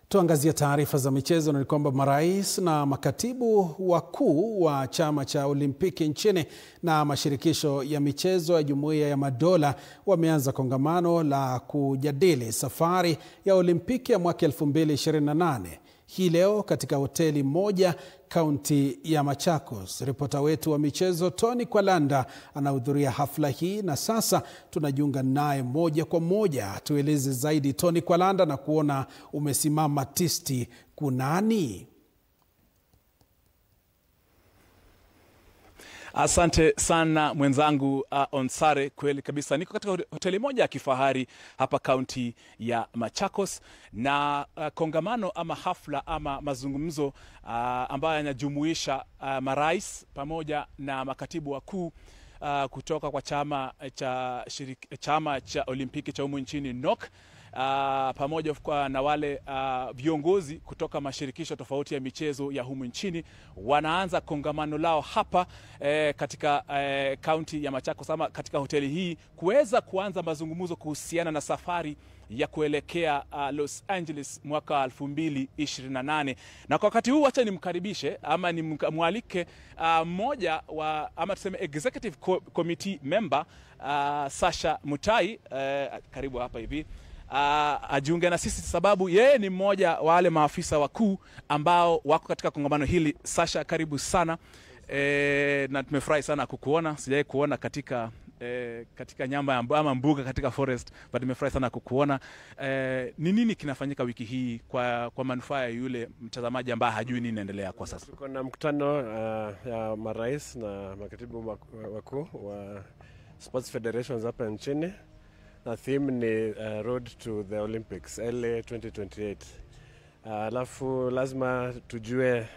Tuangazie taarifa za michezo na ni kwamba marais na makatibu wakuu wa chama cha Olimpiki nchini na mashirikisho ya michezo ya Jumuiya ya Madola wameanza kongamano la kujadili safari ya Olimpiki ya mwaka 2028 hii leo katika hoteli moja kaunti ya Machakos. Ripota wetu wa michezo Tony Kwalanda anahudhuria hafla hii na sasa tunajiunga naye moja kwa moja. Tueleze zaidi Tony Kwalanda, na kuona umesimama tisti, kunani? Asante sana mwenzangu Onsare, kweli kabisa. Niko katika hoteli moja ya kifahari hapa kaunti ya Machakos na kongamano ama hafla ama mazungumzo ambayo yanajumuisha marais pamoja na makatibu wakuu kutoka kwa chama cha Olimpiki cha humu nchini NOC, pamoja na wale viongozi kutoka mashirikisho tofauti ya michezo ya humu nchini. Wanaanza kongamano lao hapa katika kaunti ya Machakos ama katika hoteli hii kuweza kuanza mazungumzo kuhusiana na safari ya kuelekea Los Angeles mwaka 2028. Na kwa wakati huu acha nimkaribishe ama nimwalike mmoja wa ama tuseme executive committee member Sasha Mutai, karibu hapa hivi, ajiunge na sisi sababu yeye ni mmoja wa wale maafisa wakuu ambao wako katika kongamano hili. Sasha, karibu sana. Na tumefurahi sana kukuona. Sijawahi kuona katika nyamba ama mbuga katika forest, but nimefurahi sana kukuona. Ni nini kinafanyika wiki hii kwa manufaa ya yule mtazamaji ambaye hajui nini inaendelea kwa sasa? Tuko na mkutano ya marais na makatibu wakuu wa sports federations hapa nchini. Na theme ni Road to the Olympics early 2028. Alafu lazima tujue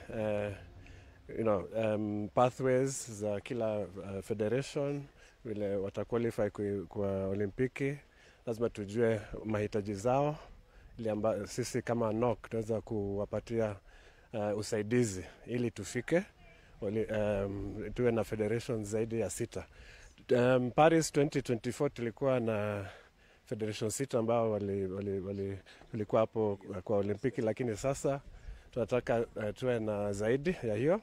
pathways za kila federation vile wataqualify kwa Olimpiki. Lazima tujue mahitaji zao ili sisi kama NOC tunaweza kuwapatia usaidizi ili tufike tuwe na federations zaidi ya 6. Paris 2024 tulikuwa na federation 6 ambao walikuwa hapo kwa Olimpiki, lakini sasa tunataka tuwe na zaidi ya hiyo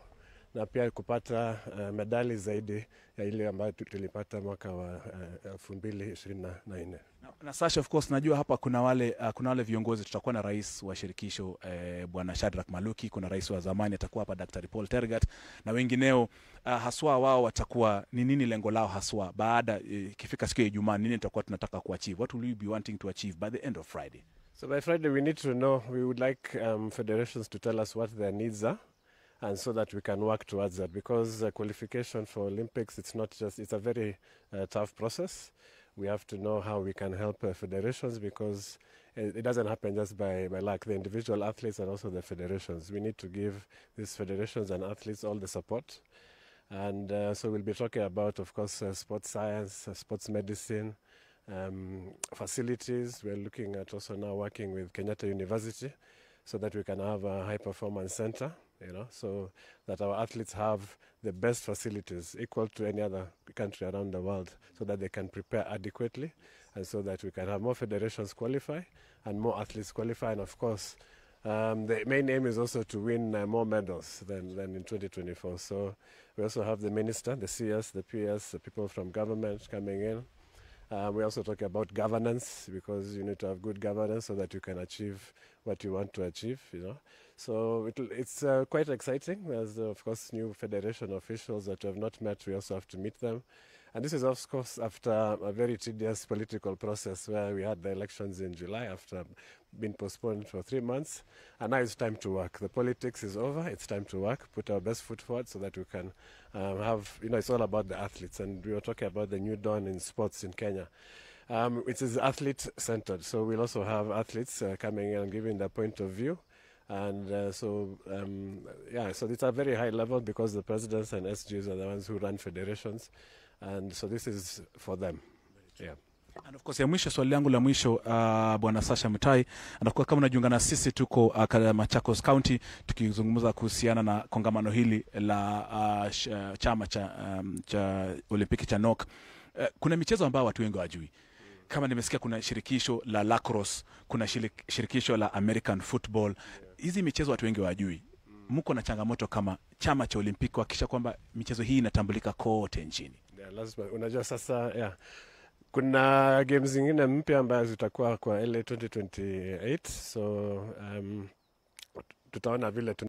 na pia kupata medali zaidi ya ile ambayo tulipata mwaka wa 2024. Na Sasha, of course najua hapa kuna wale viongozi. Tutakuwa na rais wa shirikisho Bwana Shadrack Maluki, kuna rais wa zamani atakuwa hapa Dr. Paul Tergat na wengineo. Haswa wao watakuwa ni nini lengo lao haswa baada ikifika siku ya Ijumaa, nini tutakuwa tunataka kuachieve? What will you be wanting to achieve by the end of Friday? So by Friday we need to know, we would like federations to tell us what their needs are, and so that we can work towards that, because qualification for Olympics, it's a very tough process. We have to know how we can help federations, because it doesn't happen just by luck. The individual athletes and also the federations. We need to give these federations and athletes all the support. And so we'll be talking about, of course, sports science, sports medicine, facilities. We're looking at also now working with Kenyatta University so that we can have a high performance center, so that our athletes have the best facilities equal to any other country around the world, so that they can prepare adequately and so that we can have more federations qualify and more athletes qualify. And of course, the main aim is also to win more medals than in 2024. So we also have the minister, the CS, the PS, the people from government coming in. We also talk about governance, because you need to have good governance so that you can achieve what you want to achieve, So it's quite exciting. There's, of course, new federation officials that we have not met. We also have to meet them. And this is, of course, after a very tedious political process where we had the elections in July after being postponed for 3 months. And now it's time to work. The politics is over. It's time to work, put our best foot forward so that we can have, it's all about the athletes. And we were talking about the new dawn in sports in Kenya. It is athlete-centered. So we'll also have athletes coming in and giving their point of view. And so it's a very high level, because the presidents and SGs are the ones who run federations. And so this is for them. Yeah. And of course, ya mwisho, swali langu la mwisho, Bwana Sasha Mutai, anakuwa kama unajiunga na sisi, tuko Machakos County tukizungumza kuhusiana na kongamano hili la chama cha Olimpiki cha NOC. Kuna michezo ambayo watu wengi hawajui. Kama nimesikia kuna shirikisho la lacrosse, kuna shirikisho la American football. Hizi michezo watu wengi wajui. Mko na changamoto kama chama cha Olimpiki kuhakikisha kwamba michezo hii inatambulika kote nchini? Lazima unajua sasa kuna games zingine mpya ambazo zitakuwa kwa LA 2028, so tutaona vile